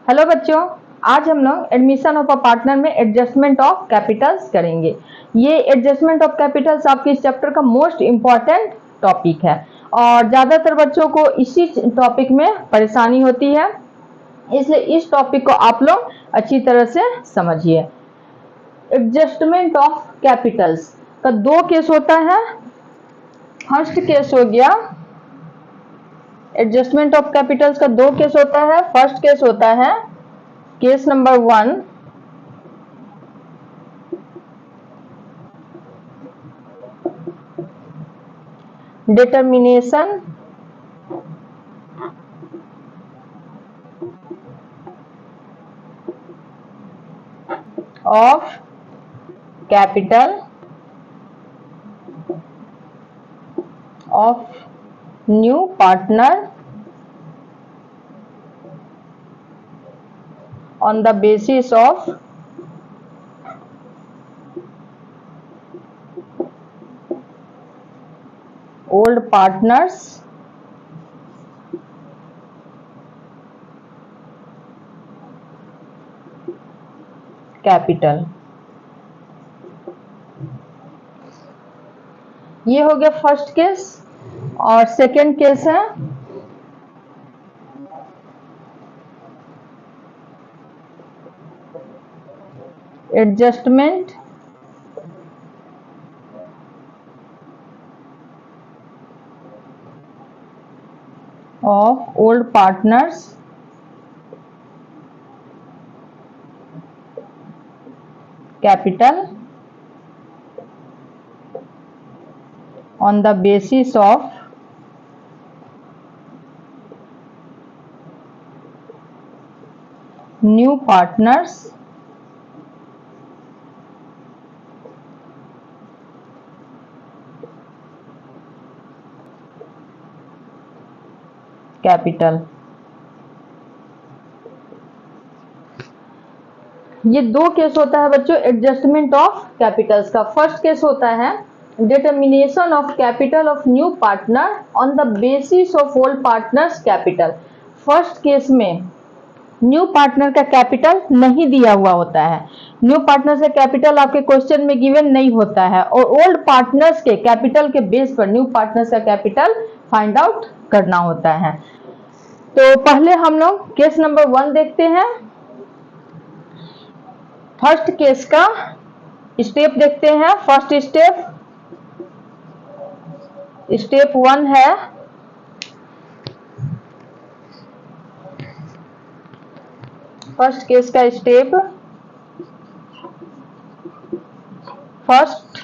Hello बच्चों, आज हम लोग एडमिशन ऑफ अ पार्टनर में एडजस्टमेंट ऑफ कैपिटल्स करेंगे। ये एडजस्टमेंट ऑफ कैपिटल्स आपके इस चैप्टर का मोस्ट इम्पॉर्टेंट टॉपिक है और ज़्यादातर बच्चों को इसी टॉपिक में परेशानी होती है, इसलिए इस टॉपिक को आप लोग अच्छी तरह से समझिए। एडजस्टमेंट ऑफ कैपिटल्स का दो केस होता है। फर्स्ट केस हो गया, एडजस्टमेंट ऑफ कैपिटल्स का दो केस होता है। फर्स्ट केस होता है case number 1, determination of capital of new partner on the basis of old partners capital. ये हो गया फर्स्ट केस। और सेकेंड केस है adjustment of old partners capital on the basis of new partners capital. ये दो case होता है बच्चों एडजस्टमेंट ऑफ कैपिटल्स का। फर्स्ट केस होता है determination of capital of new partner on the basis of old partners capital. First case में new partner का कैपिटल नहीं दिया हुआ होता है। न्यू पार्टनर का कैपिटल आपके क्वेश्चन में गिवन नहीं होता है और ओल्ड पार्टनर्स के कैपिटल के बेस पर न्यू पार्टनर्स का कैपिटल फाइंड आउट करना होता है। तो पहले हम लोग केस नंबर 1 देखते हैं। फर्स्ट केस का स्टेप देखते हैं। फर्स्ट स्टेप 1 है फर्स्ट केस का step first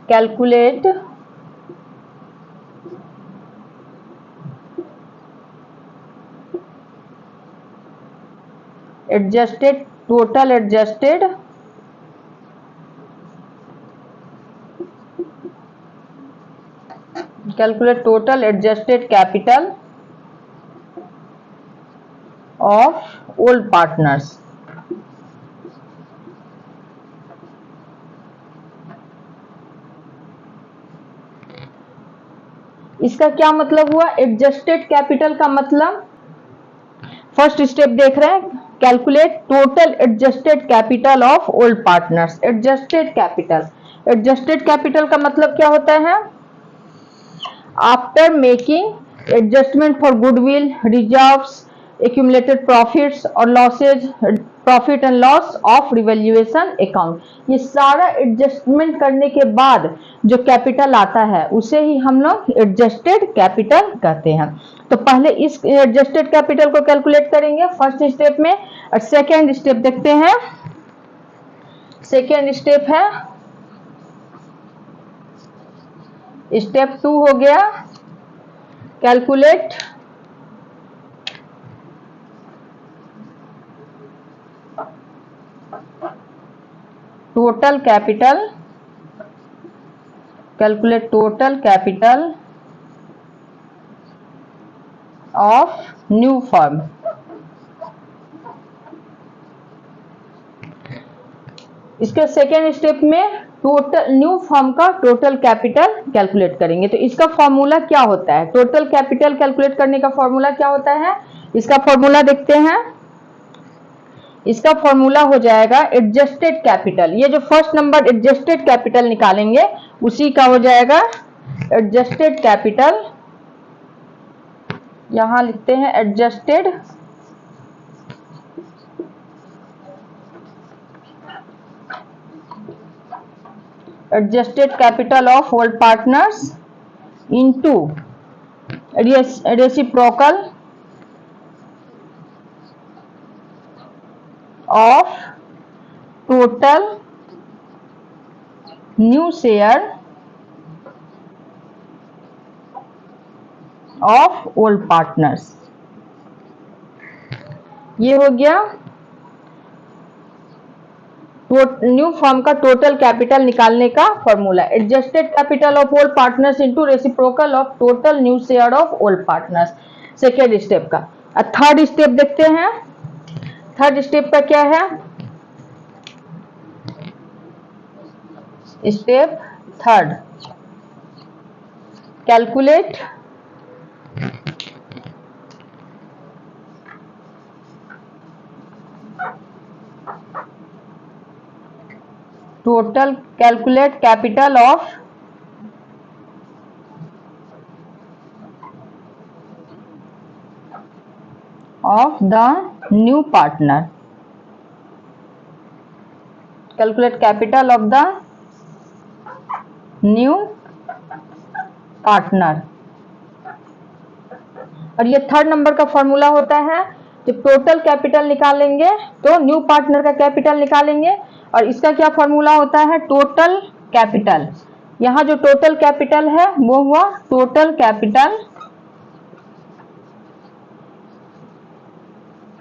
calculate adjusted total adjusted calculate total adjusted capital of old partners. इसका क्या मतलब हुआ? एडजस्टेड कैपिटल का मतलब फर्स्ट स्टेप देख रहे हैं, calculate total adjusted capital of old partners. Adjusted capital का मतलब क्या होता है? After making adjustment for goodwill, reserves, accumulated profits और losses, profit and loss of revaluation account, ये सारा एडजस्टमेंट करने के बाद जो कैपिटल आता है उसे ही हम लोग एडजस्टेड कैपिटल कहते हैं। तो पहले इस एडजस्टेड कैपिटल को कैलकुलेट करेंगे फर्स्ट स्टेप में। और सेकेंड स्टेप देखते हैं। सेकेंड स्टेप है स्टेप 2 हो गया calculate total capital of new firm. इसके सेकेंड स्टेप में टोटल न्यू फर्म का टोटल कैपिटल कैलकुलेट करेंगे। तो इसका फॉर्मूला क्या होता है, टोटल कैपिटल कैलकुलेट करने का फॉर्मूला क्या होता है, इसका फॉर्मूला देखते हैं। इसका फॉर्मूला हो जाएगा एडजस्टेड कैपिटल, ये जो फर्स्ट नंबर एडजस्टेड कैपिटल निकालेंगे उसी का हो जाएगा एडजस्टेड कैपिटल। यहां लिखते हैं adjusted capital of whole partners into reciprocal of total new share of old partners. ये हो गया न्यू फर्म का टोटल कैपिटल निकालने का formula, adjusted capital of old partners into reciprocal of total new share of old partners, second step का। Third step देखते हैं, third step का क्या है, step third, calculate total calculate capital of the new partner, calculate capital of the new partner. और ये third number का formula होता है, जब टोटल कैपिटल निकालेंगे तो न्यू पार्टनर का कैपिटल निकालेंगे, और इसका क्या फॉर्मूला होता है, टोटल कैपिटल। यहां जो टोटल कैपिटल है वो हुआ total capital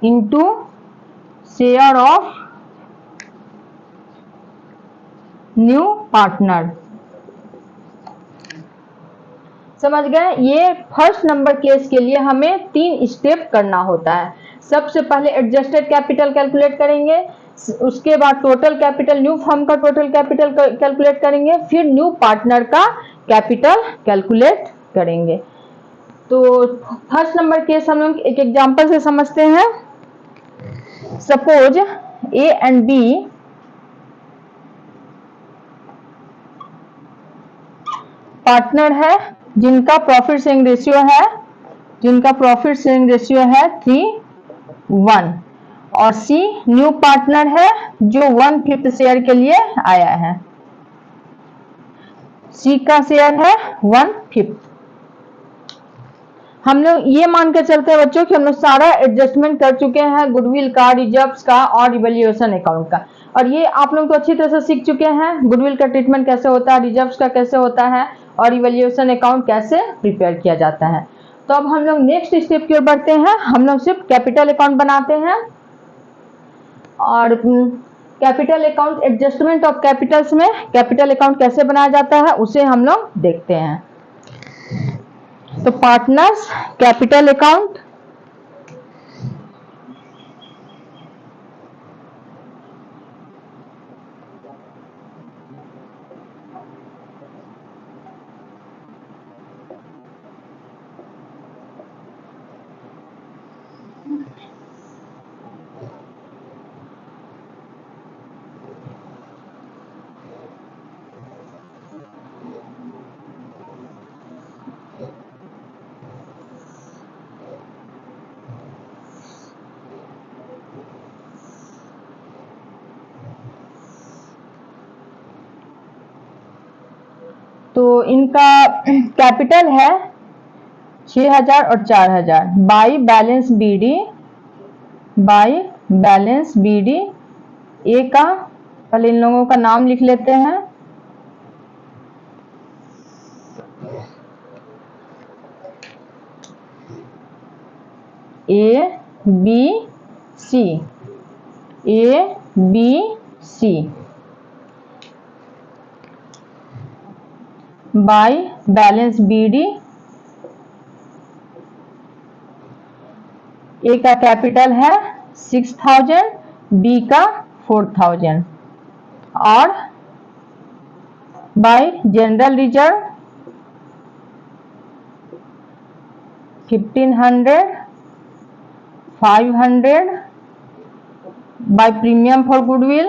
into share of new partner. समझ गए, ये फर्स्ट नंबर केस के लिए हमें 3 स्टेप करना होता है। सबसे पहले एडजस्टेड कैपिटल कैलकुलेट करेंगे, उसके बाद टोटल कैपिटल, न्यू फर्म का टोटल कैपिटल कैलकुलेट करेंगे, फिर न्यू पार्टनर का कैपिटल कैलकुलेट करेंगे। तो फर्स्ट नंबर केस हम लोग एक एग्जांपल से समझते हैं। Suppose A and B partner है जिनका प्रॉफिट शेयरिंग रेशियो है, 3:1, और सी न्यू पार्टनर है जो 1/5 शेयर के लिए आया है, सी का शेयर है 1/5। हम लोग ये मान के चलते हैं बच्चों कि हम लोग सारा एडजस्टमेंट कर चुके हैं, गुडविल का, रिजर्व्स का और इवैल्यूएशन अकाउंट का, और ये आप लोग तो अच्छी तरह से सीख चुके हैं गुडविल का ट्रीटमेंट कैसे होता है, रिजर्व्स का कैसे होता है और इवैल्यूएशन अकाउंट कैसे प्रिपेयर किया जाता है। तो अब हम लोग नेक्स्ट स्टेप की ओर बढ़ते हैं, हम लोग सिर्फ कैपिटल अकाउंट बनाते हैं, और capital account, adjustment of Capitals में कैपिटल अकाउंट कैसे बनाया जाता है उसे हम लोग देखते हैं। तो पार्टनर्स कैपिटल अकाउंट, तो इनका कैपिटल है 6000 और 4000 बाई बैलेंस बीडी। ए का पहले इन लोगों का नाम लिख लेते हैं, A B C by balance BD. A का कैपिटल है 6000, बी का 4000, और by general reserve 1500, 500 by premium for goodwill,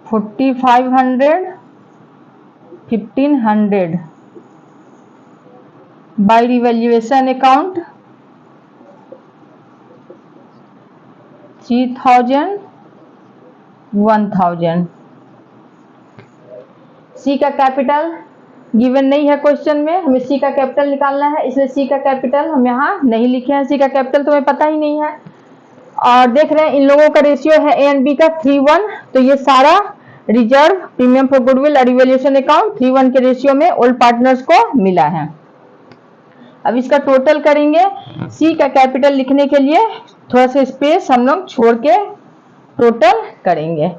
4500, 1500 by revaluation account, 3000, 1000। सी का कैपिटल गिवन नहीं है क्वेश्चन में, हमें सी का कैपिटल निकालना है, इसलिए सी का कैपिटल हम यहाँ नहीं लिखे हैं। सी का कैपिटल तो हमें पता ही नहीं है। और देख रहे हैं इन लोगों का रेशियो है ए एंड बी का 3:1, तो ये सारा रिजर्व, प्रीमियम फॉर गुडविल और रिवैल्यूएशन अकाउंट 3:1 के रेशियो में ओल्ड पार्टनर्स को मिला है। अब इसका टोटल करेंगे। सी का कैपिटल लिखने के लिए थोड़ा सा स्पेस हम लोग छोड़ के टोटल करेंगे।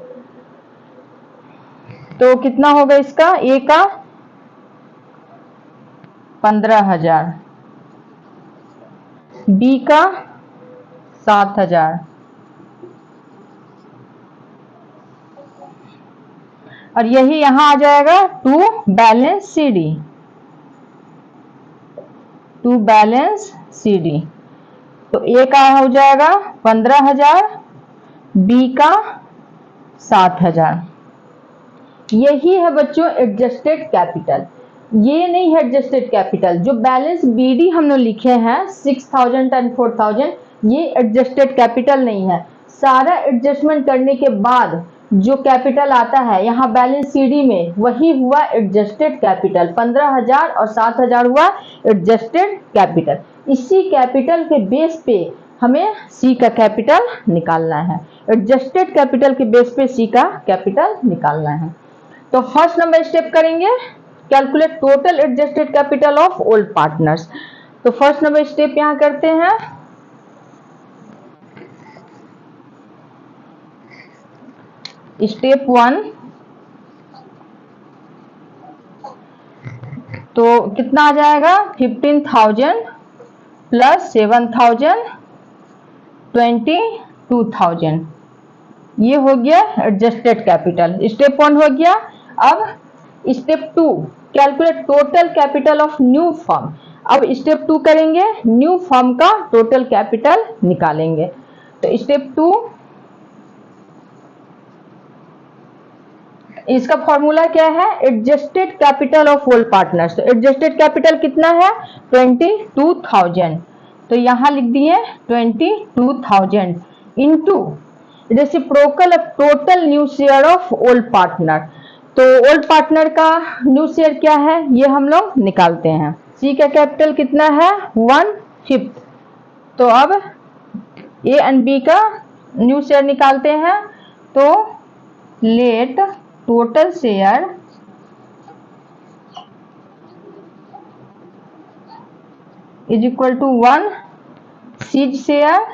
तो कितना होगा इसका? ए का 15,000, बी का 7,000 और यही यहां आ जाएगा to balance CD, to balance CD. तो ए का हो जाएगा 15,000, बी का 7,000। यही है बच्चों एडजस्टेड कैपिटल। ये नहीं है एडजस्टेड कैपिटल। जो बैलेंस बीडी हमने लिखे हैं 6,000 एंड 4,000, ये एडजस्टेड कैपिटल नहीं है। सारा एडजस्टमेंट करने के बाद जो कैपिटल आता है यहाँ बैलेंस सीडी में, वही हुआ एडजस्टेड कैपिटल। 15,000 और 7,000 हुआ एडजस्टेड कैपिटल। इसी कैपिटल के बेस पे हमें सी का कैपिटल निकालना है। एडजस्टेड कैपिटल के बेस पे सी का कैपिटल निकालना है। तो फर्स्ट नंबर स्टेप करेंगे, calculate total adjusted capital of old partners. तो फर्स्ट नंबर स्टेप यहां करते हैं। स्टेप 1, तो कितना आ जाएगा? 15,000 प्लस 7,000, 22,000। ये हो गया एडजस्टेड कैपिटल। स्टेप 1 हो गया। अब step 2, calculate total capital of new firm. अब स्टेप 2 करेंगे, न्यू फर्म का टोटल कैपिटल निकालेंगे। तो स्टेप 2, इसका फॉर्मूला क्या है? Adjusted capital of old partners. तो एडजस्टेड कैपिटल कितना है? 22,000। तो यहां लिख दिए 22,000 into reciprocal of total new share of old partner. तो ओल्ड पार्टनर का न्यू शेयर क्या है ये हम लोग निकालते हैं। सी का कैपिटल कितना है? 1/5। तो अब ए एंड बी का न्यू शेयर निकालते हैं। तो let total share is equal to 1 C's share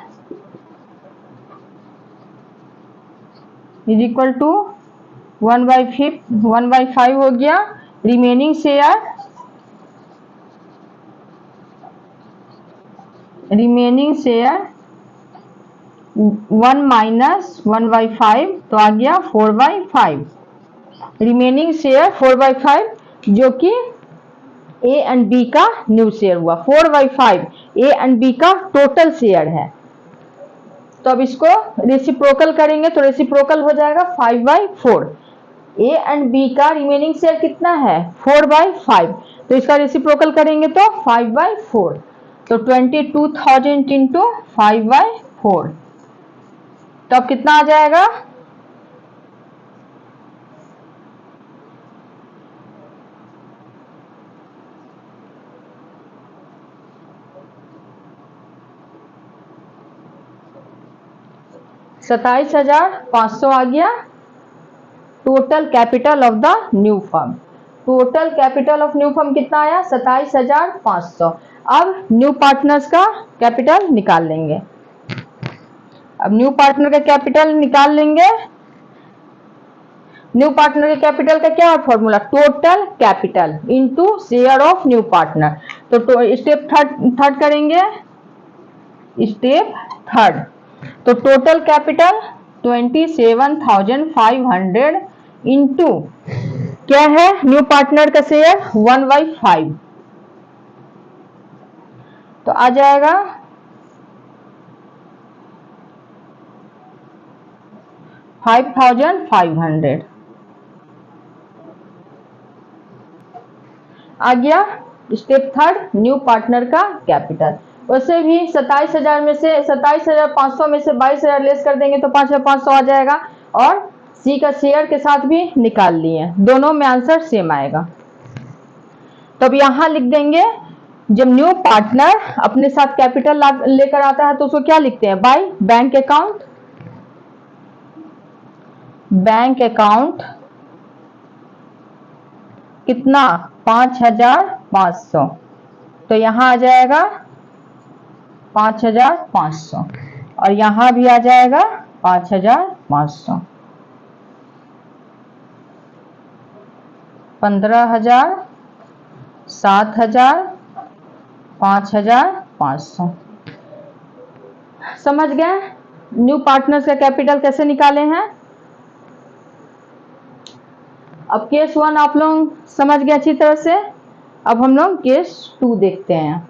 is equal to 1/5 हो गया। रिमेनिंग शेयर 1 माइनस 1/5, तो आ गया 4/5। रिमेनिंग शेयर 4/5 जो कि ए एंड बी का न्यू शेयर हुआ। 4/5 ए एंड बी का टोटल शेयर है। तो अब इसको रेसिप्रोकल करेंगे तो रेसिप्रोकल हो जाएगा 5/4। ए एंड बी का रिमेनिंग शेयर कितना है? 4/5। तो इसका रेसिप्रोकल करेंगे तो 5/4। तो 22,000 इंटू 5/4। तो अब कितना आ जाएगा? $27,500 आ गया total capital of the new firm. Total capital of new firm कितना आया? 27,500। अब न्यू पार्टनर्स का कैपिटल निकाल लेंगे। अब न्यू पार्टनर का कैपिटल निकाल लेंगे। न्यू पार्टनर के कैपिटल का क्या है formula? Total capital into share of new partner. तो स्टेप थर्ड करेंगे। स्टेप थर्ड, तो टोटल कैपिटल 27,500 इंटू क्या है न्यू पार्टनर का शेयर 1/5, तो आ जाएगा 5,500। आ गया स्टेप थर्ड, न्यू पार्टनर का कैपिटल। वैसे भी 27,000 में से 27,500 में से 22,000 लेस कर देंगे तो 5,500 आ जाएगा, और सी का शेयर के साथ भी निकाल लिए, दोनों में आंसर सेम आएगा। तो अब यहां लिख देंगे, जब न्यू पार्टनर अपने साथ कैपिटल लेकर आता है तो उसको क्या लिखते हैं, by bank account, bank account कितना 5,500, तो यहां आ जाएगा 5,500 और यहां भी आ जाएगा 5,500, 15,000, 7,000, 5,500। समझ गए न्यू पार्टनर्स का कैपिटल कैसे निकाले हैं। अब केस 1 आप लोग समझ गए अच्छी तरह से। अब हम लोग केस 2 देखते हैं।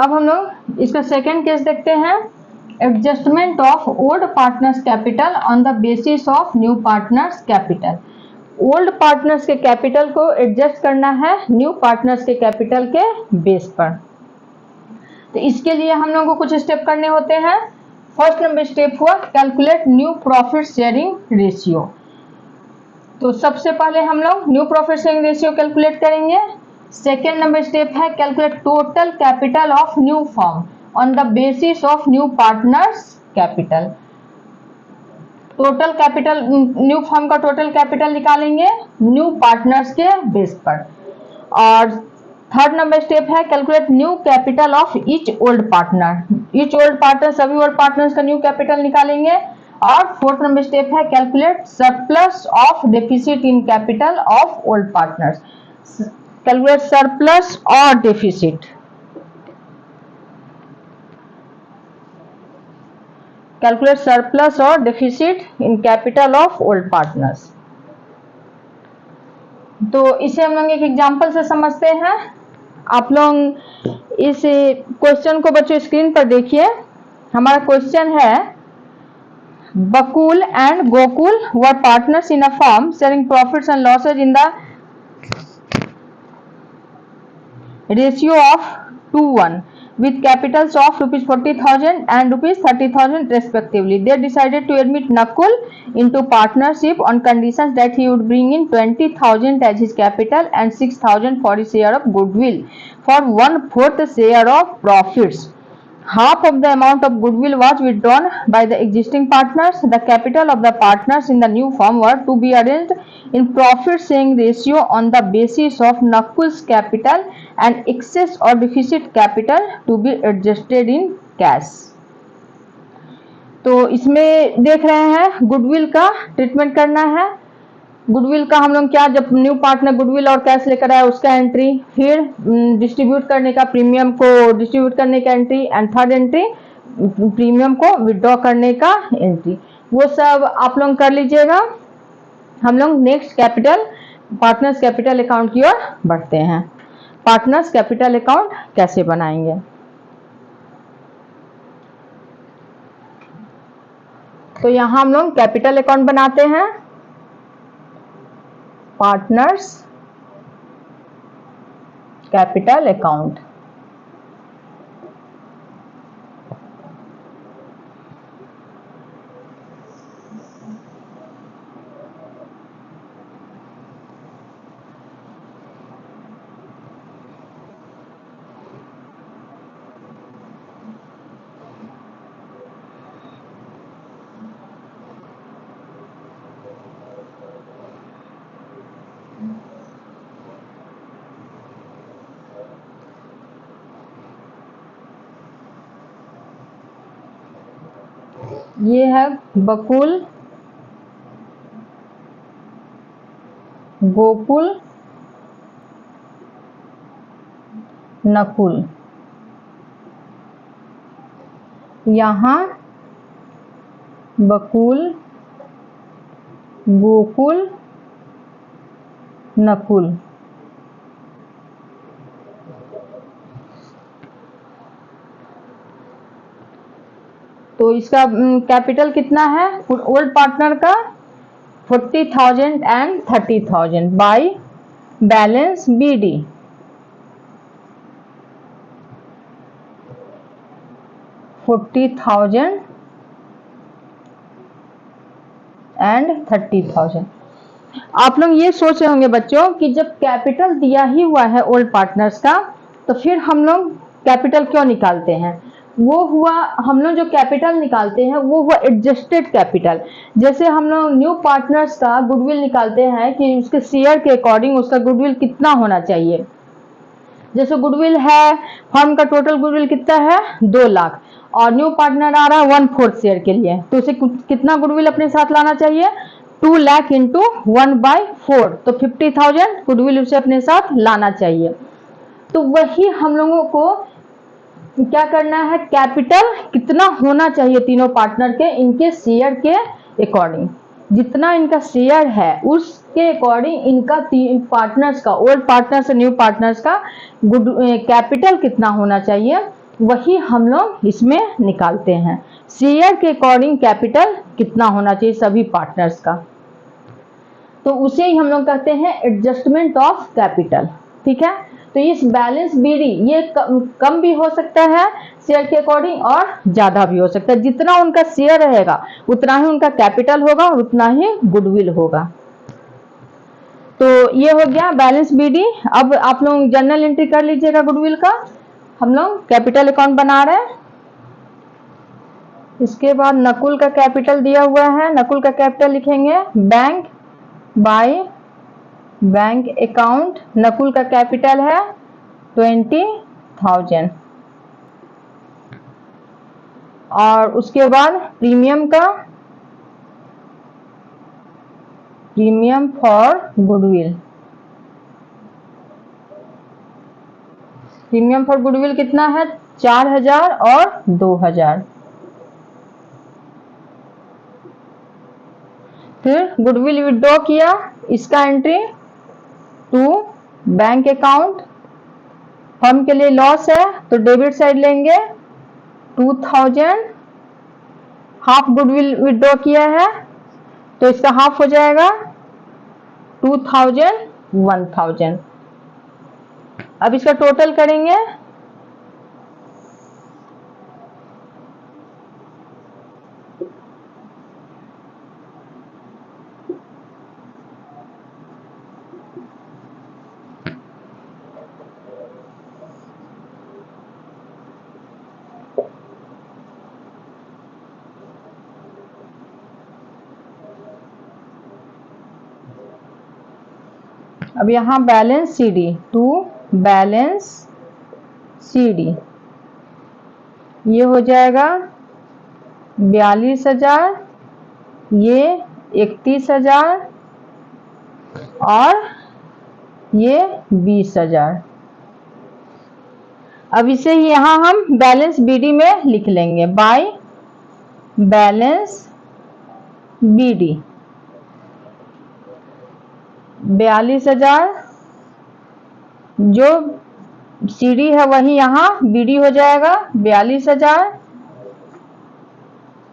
अब हम लोग इसका सेकेंड केस देखते हैं, adjustment of old partners capital on the basis of new partners capital. Old partners के कैपिटल को एडजस्ट करना है न्यू पार्टनर्स के कैपिटल के बेस पर। तो इसके लिए हम लोगों को कुछ स्टेप करने होते हैं। फर्स्ट नंबर स्टेप हुआ calculate new profit sharing ratio. तो सबसे पहले हम लोग new profit sharing ratio calculate करेंगे। सेकेंड नंबर स्टेप है calculate total capital of new firm on the basis of new partners capital. Total capital new firm का total capital निकालेंगे new partners के बेस पर। और थर्ड नंबर स्टेप है calculate new capital of each old partner. Each old partner सभी old partners का new capital निकालेंगे। और फोर्थ नंबर स्टेप है calculate surplus of deficit in capital of old partners. Calculate surplus और deficit, calculate surplus और deficit in capital of old partners. तो इसे हम लोग एक एग्जांपल से समझते हैं। आप लोग इस क्वेश्चन को बच्चों स्क्रीन पर देखिए। हमारा क्वेश्चन है Bakul and Gokul were partners in a firm sharing profits and losses in the ratio of 2:1 with capitals of rupees 40,000 and rupees 30,000 respectively. They decided to admit Nakul into partnership on conditions that he would bring in 20,000 as his capital and 6,000 for his share of goodwill for 1/4 share of profits. Half of the amount of goodwill was withdrawn by the existing partners. The capital of the partners in the new firm were to be arranged in profit sharing ratio on the basis of Nakul's capital and excess or deficit capital to be adjusted in cash. तो इसमें देख रहे हैं goodwill का treatment करना है। Goodwill का हम लोग क्या, जब न्यू पार्टनर गुडविल और कैश लेकर आया उसका एंट्री, फिर डिस्ट्रीब्यूट करने का प्रीमियम को डिस्ट्रीब्यूट करने का entry, and third entry premium को विड्रॉ करने का एंट्री, वो सब आप लोग कर लीजिएगा। हम लोग next capital partners capital account की ओर बढ़ते हैं। पार्टनर्स कैपिटल अकाउंट कैसे बनाएंगे। तो यहां हम लोग कैपिटल अकाउंट बनाते हैं, पार्टनर्स कैपिटल अकाउंट। ये है बकुल, गोकुल, नकुल। यहाँ बकुल, गोकुल, नकुल। तो इसका कैपिटल कितना है ओल्ड पार्टनर का 40,000 and 30,000 by balance BD 40,000 and 30,000। आप लोग ये सोच रहे होंगे बच्चों कि जब कैपिटल दिया ही हुआ है ओल्ड पार्टनर्स का तो फिर हम लोग कैपिटल क्यों निकालते हैं। वो हुआ, हम लोग जो कैपिटल निकालते हैं वो हुआ एडजस्टेड कैपिटल। जैसे हम लोग न्यू पार्टनर्स का गुडविल निकालते हैं कि उसके शेयर के अकॉर्डिंग उसका गुडविल कितना होना चाहिए। जैसे गुडविल है, फर्म का टोटल गुडविल कितना है 2 लाख और न्यू पार्टनर आ रहा है 1/4 शेयर के लिए, तो उसे कितना गुडविल अपने साथ लाना चाहिए 2 लाख इंटू 1/4, तो 50,000 गुडविल उसे अपने साथ लाना चाहिए। तो वही हम लोगों को क्या करना है, कैपिटल कितना होना चाहिए तीनों पार्टनर के इनके शेयर के अकॉर्डिंग, जितना इनका शेयर है उसके अकॉर्डिंग इनका तीन पार्टनर्स का, ओल्ड पार्टनर्स और न्यू पार्टनर्स का कैपिटल कितना होना चाहिए, वही हम लोग इसमें निकालते हैं। शेयर के अकॉर्डिंग कैपिटल कितना होना चाहिए सभी पार्टनर्स का, तो उसे ही हम लोग कहते हैं एडजस्टमेंट ऑफ कैपिटल। ठीक है, तो इस बैलेंस BD ये कम भी हो सकता है शेयर के अकॉर्डिंग और ज्यादा भी हो सकता है। जितना उनका शेयर रहेगा उतना ही उनका कैपिटल होगा और उतना ही गुडविल होगा। तो ये हो गया बैलेंस BD। अब आप लोग जर्नल एंट्री कर लीजिएगा गुडविल का। हम लोग कैपिटल अकाउंट बना रहे हैं। इसके बाद नकुल का कैपिटल दिया हुआ है, नकुल का कैपिटल लिखेंगे bank by bank account. Nakul का कैपिटल है 20,000 और उसके बाद प्रीमियम का, premium for goodwill, premium for goodwill कितना है 4,000 और 2,000। फिर गुडविल विड्रॉ किया, इसका entry to bank account. Firm के लिए लॉस है तो डेबिट साइड लेंगे 2,000। हाफ गुडविल विड्रॉ किया है तो इसका हाफ हो जाएगा 2,000 1,000। अब इसका टोटल करेंगे अब यहां balance CD to balance CD ये हो जाएगा 42,000, ये 31,000 और ये 20,000। अब इसे यहां हम बैलेंस BD में लिख लेंगे बाय बैलेंस BD 42,000 जो CD है वही यहाँ BD हो जाएगा 42,000,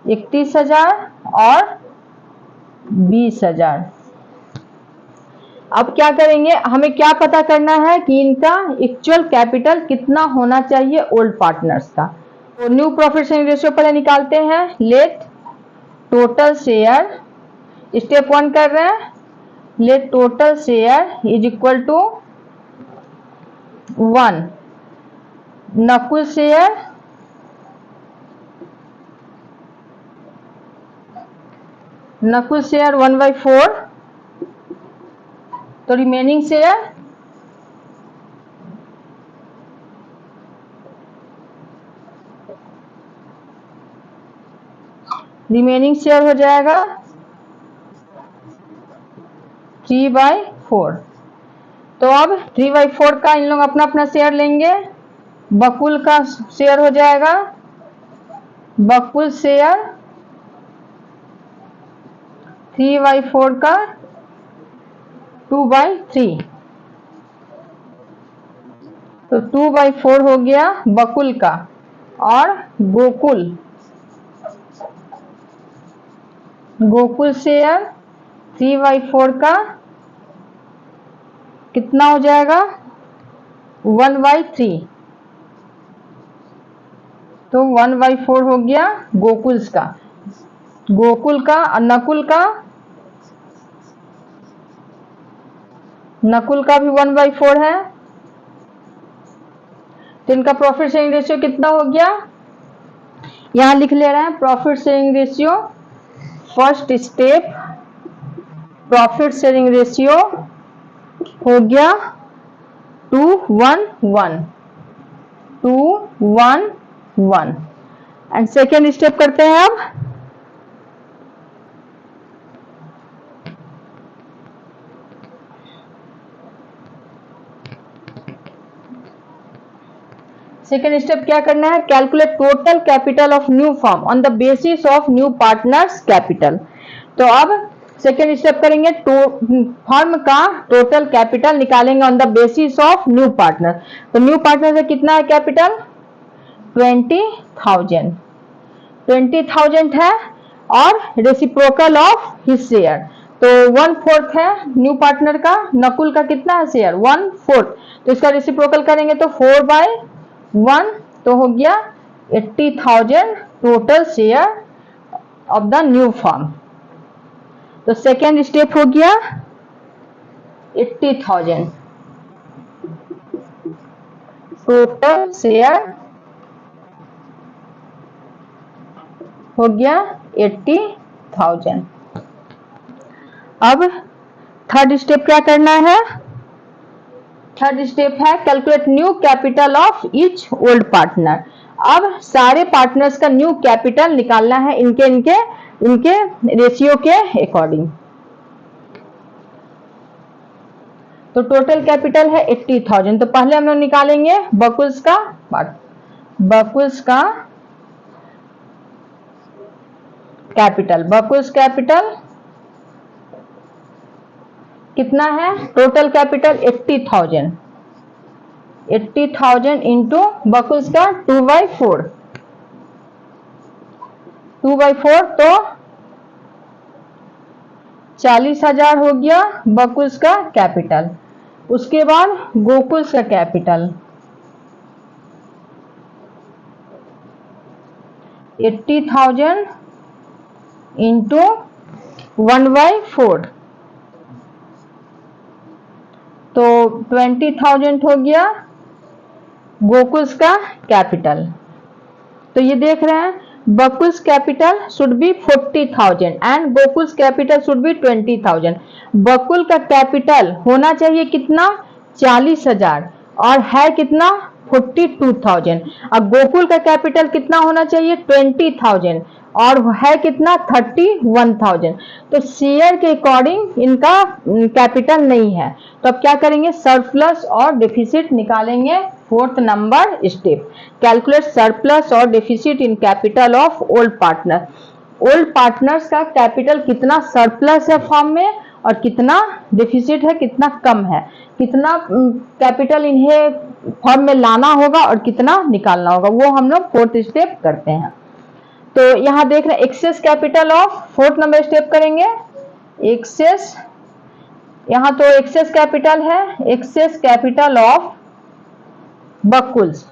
31,000 और 20,000। अब क्या करेंगे, हमें क्या पता करना है कि इनका एक्चुअल कैपिटल कितना होना चाहिए ओल्ड पार्टनर्स का। तो न्यू प्रॉफिट शेयरिंग रेशियो पहले निकालते हैं। लेट टोटल शेयर, स्टेप 1 कर रहे हैं, let total share is equal to 1 Nakul share Nakul share 1/4, तो रिमेनिंग शेयर हो जाएगा 3/4। तो अब 3/4 का इन लोग अपना अपना शेयर लेंगे। बकुल का शेयर हो जाएगा बकुल शेयर 3/4 का 2/3, तो 2/4 हो गया बकुल का, और गोकुल शेयर 3/4 का कितना हो जाएगा 1/3, तो 1/4 हो गया गोकुल का, और नकुल का भी 1/4 है, तो इनका प्रॉफिट शेयरिंग रेशियो कितना हो गया, यहां लिख ले रहे हैं profit sharing ratio. First step profit sharing ratio हो गया 2:1 एंड सेकेंड स्टेप करते हैं अब। सेकेंड स्टेप क्या करना है, calculate total capital of new firm on the basis of new partners capital. तो अब सेकेंड स्टेप करेंगे, फर्म का टोटल कैपिटल निकालेंगे on the basis of new partner. तो न्यू पार्टनर से कितना है कैपिटल 20,000 है, और रेसिप्रोकल ऑफ हिज शेयर तो 1/4 है न्यू पार्टनर का, नकुल का कितना है शेयर 1/4, तो इसका रेसिप्रोकल करेंगे तो 4/1, तो हो गया 80,000 total share of the new firm. तो सेकेंड स्टेप हो गया 80,000 टोटल शेयर हो गया 80,000। अब थर्ड स्टेप क्या करना है, थर्ड स्टेप है calculate new capital of each old partner. अब सारे पार्टनर्स का न्यू कैपिटल निकालना है इनके रेशियो के अकॉर्डिंग। तो टोटल कैपिटल है 80,000, तो पहले हम लोग निकालेंगे बकुल्स का कैपिटल। बकुल्स कैपिटल कितना है, टोटल कैपिटल 80,000 इंटू बकुल्स का 2/4 तो 40,000 हो गया बकुल्स का कैपिटल। उसके बाद गोकुल्स का कैपिटल 80,000 इंटू 1/4 तो 20,000 हो गया गोकुल्स का कैपिटल। तो ये देख रहे हैं Bakul's capital should be 40,000 and Gokul's capital should be 20,000। Bakul का कैपिटल होना चाहिए कितना 40,000 और है कितना 42,000। अब गोकुल का कैपिटल कितना होना चाहिए 20,000 और है कितना 31,000। तो शेयर के अकॉर्डिंग इनका कैपिटल नहीं है, तो अब क्या करेंगे सरप्लस और डेफिसिट निकालेंगे। Fourth number step calculate surplus और deficit in capital of old partner. Old partners का कैपिटल कितना सरप्लस है फॉर्म में और कितना डेफिसिट है, कितना कम है, कितना कैपिटल इन्हें फॉर्म में लाना होगा और कितना निकालना होगा, वो हम लोग फोर्थ स्टेप करते हैं। तो यहां देख रहे हैं excess capital of, fourth number step करेंगे एक्सेस। यहां तो एक्सेस कैपिटल है, एक्सेस कैपिटल ऑफ बकुल्स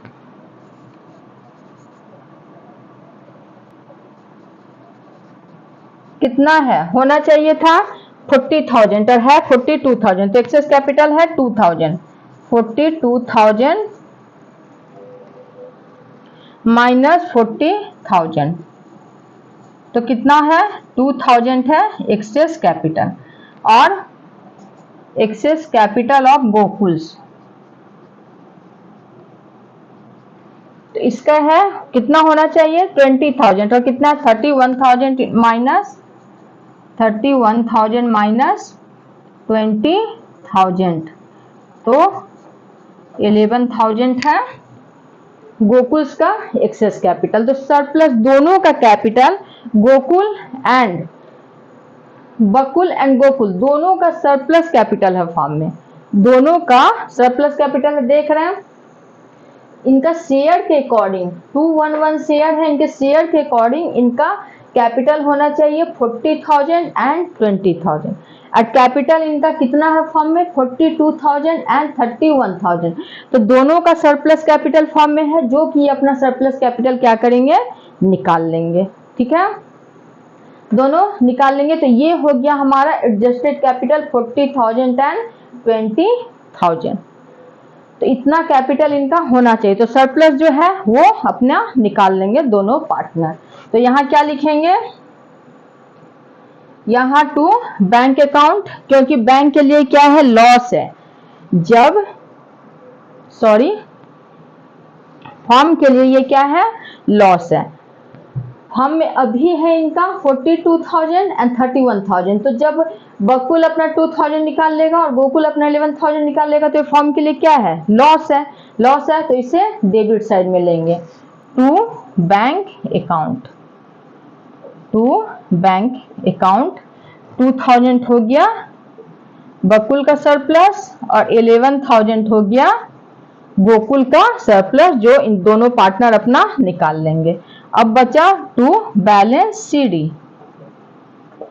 कितना है, होना चाहिए था 40,000 और है 42,000, तो एक्सेस कैपिटल है 2,000। 42,000 माइनस 40,000 तो कितना है 2,000 है एक्सेस कैपिटल। और एक्सेस कैपिटल ऑफ गोकुल्स तो इसका है कितना होना चाहिए 20,000 और कितना 31,000 माइनस 20,000 तो 11,000 है गोकुल्स का एक्सेस कैपिटल। तो सरप्लस दोनों का capital, Gokul and Bakul and Gokul दोनों का सरप्लस कैपिटल है फॉर्म में, दोनों का सरप्लस कैपिटल है। देख रहे हैं इनका शेयर के अकॉर्डिंग 211 शेयर है, इनके शेयर के अकॉर्डिंग इनका कैपिटल होना चाहिए 40,000 एंड 20,000। और कैपिटल इनका कितना है फॉर्म में 42,000 एंड 31,000। तो दोनों का सरप्लस कैपिटल फॉर्म में है, जो कि अपना सरप्लस कैपिटल क्या करेंगे, निकाल लेंगे। ठीक है, दोनों निकाल लेंगे। तो ये हो गया हमारा एडजस्टेड कैपिटल 40,000 एंड 20,000। तो इतना कैपिटल इनका होना चाहिए। तो सरप्लस जो है वो अपना निकाल लेंगे दोनों पार्टनर। तो यहाँ क्या लिखेंगे, यहाँ टू बैंक अकाउंट, क्योंकि बैंक के लिए क्या है, लॉस है। जब फॉर्म के लिए ये क्या है, लॉस है। फॉर्म में अभी है इनका 42,000 एंड 31,000। तो जब बकुल अपना 2,000 निकाल लेगा और गोकुल अपना 11,000 निकाल लेगा, तो फॉर्म के लिए क्या है, लॉस है। लॉस है तो इसे डेबिट साइड में लेंगे। To bank account, to bank account 2,000 हो गया बकुल का सरप्लस और 11,000 हो गया गोकुल का सरप्लस, जो इन दोनों पार्टनर अपना निकाल लेंगे। अब बचा to balance CD,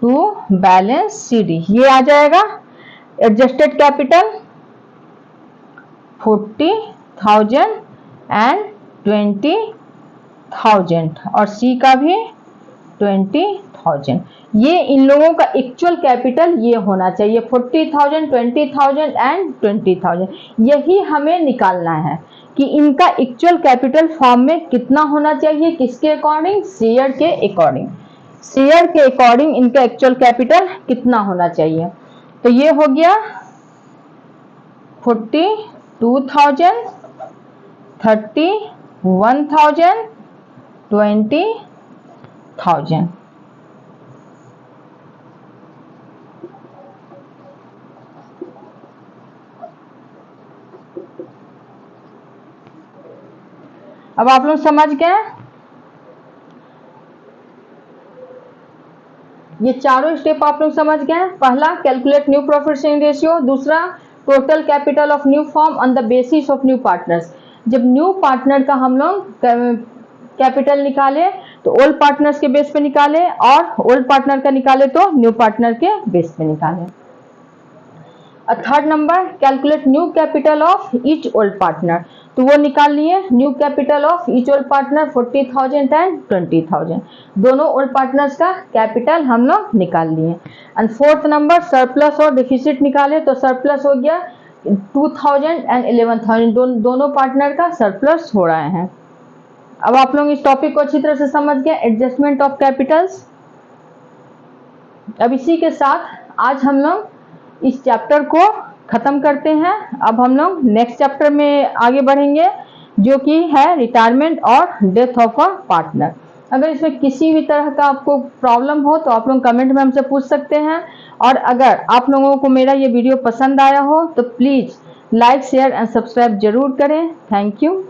to balance CD ये आ जाएगा एडजस्टेड कैपिटल 40,000 एंड 20,000 और सी का भी 20,000। ये इन लोगों का एक्चुअल कैपिटल ये होना चाहिए 40,000, 20,000 एंड 20,000। यही हमें निकालना है कि इनका एक्चुअल कैपिटल फॉर्म में कितना होना चाहिए, किसके अकॉर्डिंग, शेयर के अकॉर्डिंग। शेयर के अकॉर्डिंग इनका एक्चुअल कैपिटल कितना होना चाहिए। तो ये हो गया 42,000, 31,000, 20,000। अब आप लोग समझ गए, ये चारों स्टेप आप लोग समझ गए। पहला calculate new profit sharing ratio, दूसरा total capital of new firm on the basis of new partners. जब न्यू पार्टनर का हम लोग कैपिटल निकाले तो ओल्ड पार्टनर्स के बेस पे निकाले, और ओल्ड पार्टनर का निकाले तो न्यू पार्टनर के बेस पे निकाले। Third number calculate new capital of each old partner, तो वो निकाल लिए new capital of each old partner 40,000 and 20,000। दोनों ओल्ड पार्टनर्स का कैपिटल हम लोग निकाल लिए। एंड फोर्थ नंबर सरप्लस और डिफिसिट निकाले, तो सरप्लस हो गया 2,000 एंड 11,000। दोनों पार्टनर का सरप्लस हो रहे हैं। अब आप लोग इस टॉपिक को अच्छी तरह से समझ गए, एडजस्टमेंट ऑफ कैपिटल्स। अब इसी के साथ आज हम लोग इस चैप्टर को खत्म करते हैं। अब हम लोग नेक्स्ट चैप्टर में आगे बढ़ेंगे, जो कि है रिटायरमेंट और डेथ ऑफ अ पार्टनर। अगर इसमें किसी भी तरह का आपको प्रॉब्लम हो तो आप लोग कमेंट में हमसे पूछ सकते हैं। और अगर आप लोगों को मेरा ये वीडियो पसंद आया हो तो please like, share and subscribe जरूर करें। Thank you.